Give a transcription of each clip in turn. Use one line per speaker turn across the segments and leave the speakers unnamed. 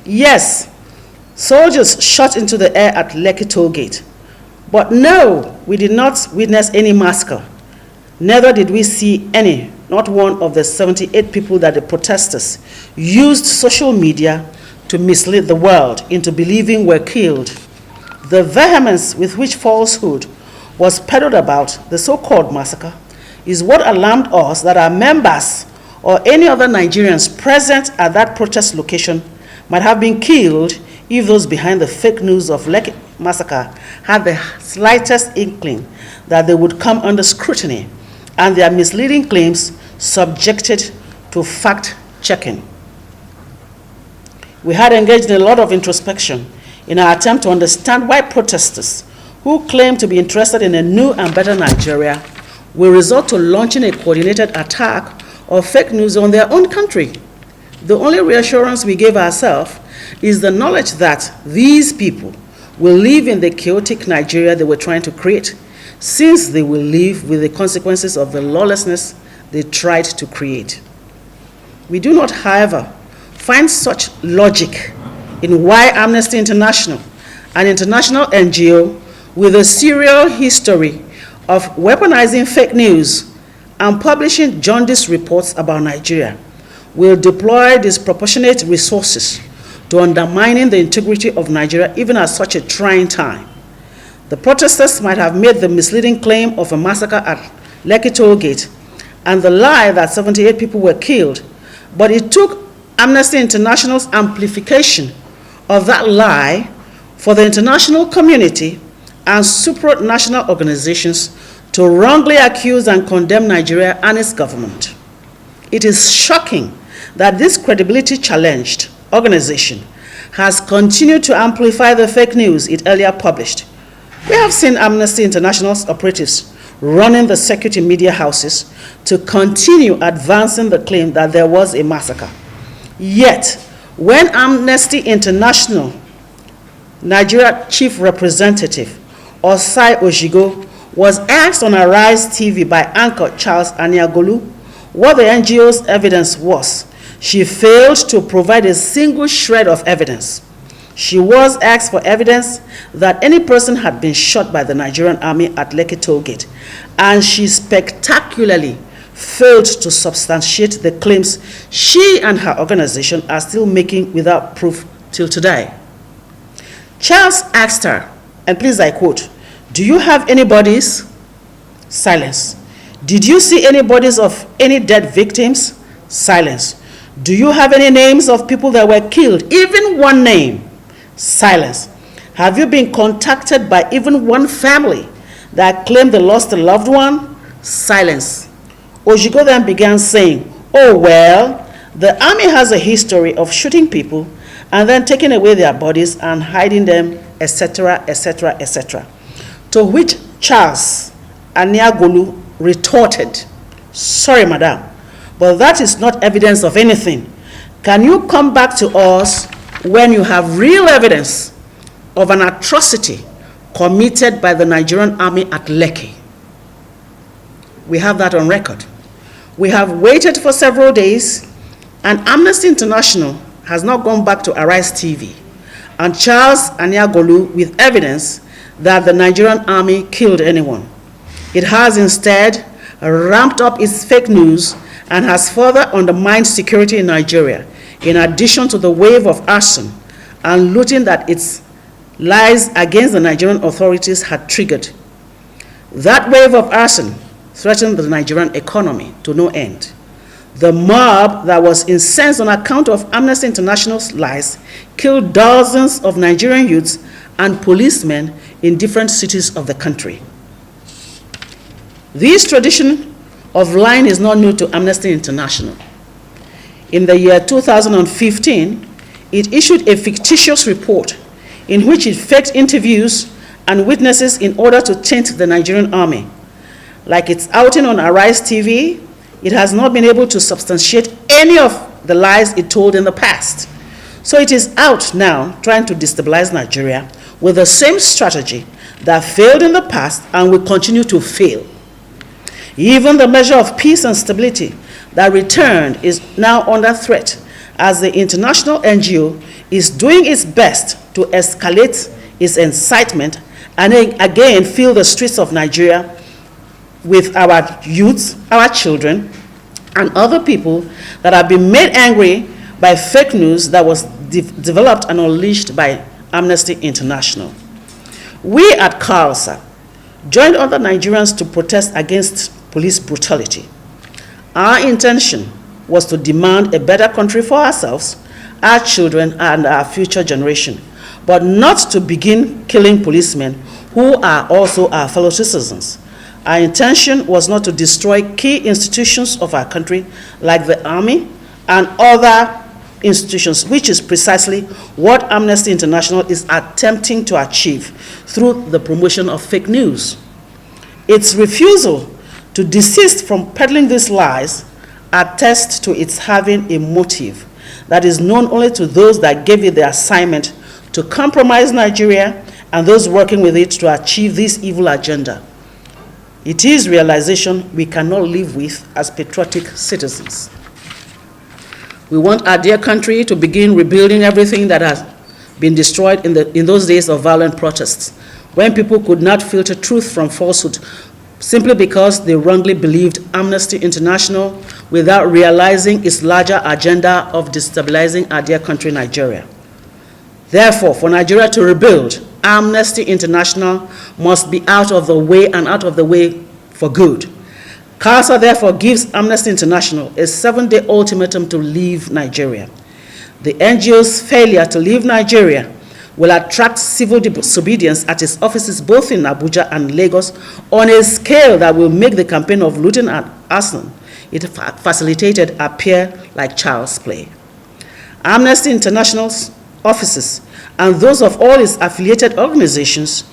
Yes, soldiers shot into the air at Lekki toll gate. But no, we did not witness any massacre. Neither did we see any, not one of the 78 people that the protesters used social media to mislead the world into believing were killed. The vehemence with which falsehood was peddled about the so-called massacre is what alarmed us that our members or any other Nigerians present at that protest location might have been killed if those behind the fake news of Lekki massacre had the slightest inkling that they would come under scrutiny and their misleading claims subjected to fact-checking. We had engaged in a lot of introspection in our attempt to understand why protesters who claim to be interested in a new and better Nigeria will resort to launching a coordinated attack of fake news on their own country. The only reassurance we gave ourselves is the knowledge that these people will live in the chaotic Nigeria they were trying to create, since they will live with the consequences of the lawlessness they tried to create. We do not, however, find such logic in why Amnesty International, an international NGO with a serial history of weaponizing fake news and publishing jaundiced reports about Nigeria, will deploy disproportionate resources to undermining the integrity of Nigeria even at such a trying time. The protesters might have made the misleading claim of a massacre at Lekki toll gate and the lie that 78 people were killed, but it took Amnesty International's amplification of that lie for the international community and supranational organizations to wrongly accuse and condemn Nigeria and its government. It is shocking that this credibility-challenged organization has continued to amplify the fake news it earlier published. We have seen Amnesty International's operatives running the security media houses to continue advancing the claim that there was a massacre. Yet, when Amnesty International Nigeria Chief Representative Osai Oshigo was asked on Arise TV by anchor Charles Aniagolu what the NGO's evidence was, she failed to provide a single shred of evidence. She was asked for evidence that any person had been shot by the Nigerian army at Lekki toll gate, and she spectacularly failed to substantiate the claims she and her organization are still making without proof till today. Charles asked her, and please I quote, "Do you have any bodies?" Silence. "Did you see any bodies of any dead victims?" Silence. "Do you have any names of people that were killed? Even one name?" Silence. "Have you been contacted by even one family that claimed they lost a loved one?" Silence. Oshigo then began saying, "Oh well, the army has a history of shooting people and then taking away their bodies and hiding them, etc., etc., etc." To which Charles Aniagolu retorted, "Sorry, madam, but that is not evidence of anything. Can you come back to us when you have real evidence of an atrocity committed by the Nigerian army at Lekki?" We have that on record. We have waited for several days, and Amnesty International has not gone back to Arise TV and Charles Aniagolu with evidence that the Nigerian army killed anyone. It has instead ramped up its fake news and has further undermined security in Nigeria, in addition to the wave of arson and looting that its lies against the Nigerian authorities had triggered. That wave of arson threatened the Nigerian economy to no end. The mob that was incensed on account of Amnesty International's lies killed dozens of Nigerian youths and policemen in different cities of the country. This tradition of lying is not new to Amnesty International. In the year 2015, it issued a fictitious report in which it faked interviews and witnesses in order to taint the Nigerian army. Like its outing on Arise TV, it has not been able to substantiate any of the lies it told in the past. So it is out now trying to destabilize Nigeria with the same strategy that failed in the past and will continue to fail. Even the measure of peace and stability that returned is now under threat, as the international NGO is doing its best to escalate its incitement and again fill the streets of Nigeria with our youth, our children, and other people that have been made angry by fake news that was developed and unleashed by Amnesty International. We at CALSER joined other Nigerians to protest against police brutality. Our intention was to demand a better country for ourselves, our children, and our future generation, but not to begin killing policemen who are also our fellow citizens. Our intention was not to destroy key institutions of our country like the army and other institutions, which is precisely what Amnesty International is attempting to achieve through the promotion of fake news. Its refusal to desist from peddling these lies attests to its having a motive that is known only to those that gave it the assignment to compromise Nigeria and those working with it to achieve this evil agenda. It is realization we cannot live with as patriotic citizens. We want our dear country to begin rebuilding everything that has been destroyed in those days of violent protests, when people could not filter truth from falsehood simply because they wrongly believed Amnesty International without realizing its larger agenda of destabilizing our dear country, Nigeria. Therefore, for Nigeria to rebuild, Amnesty International must be out of the way, and out of the way for good. CALSER therefore gives Amnesty International a 7-day ultimatum to leave Nigeria. The NGO's failure to leave Nigeria will attract civil disobedience at its offices both in Abuja and Lagos on a scale that will make the campaign of looting and arson it facilitated appear like child's play. Amnesty International's offices and those of all its affiliated organizations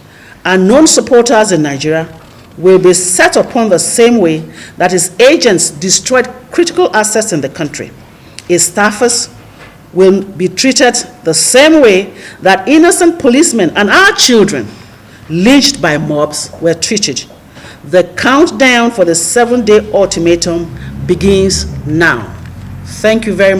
and known supporters in Nigeria will be set upon the same way that its agents destroyed critical assets in the country. Its staffers will be treated the same way that innocent policemen and our children lynched by mobs were treated. The countdown for the 7-day ultimatum begins now. Thank you very much.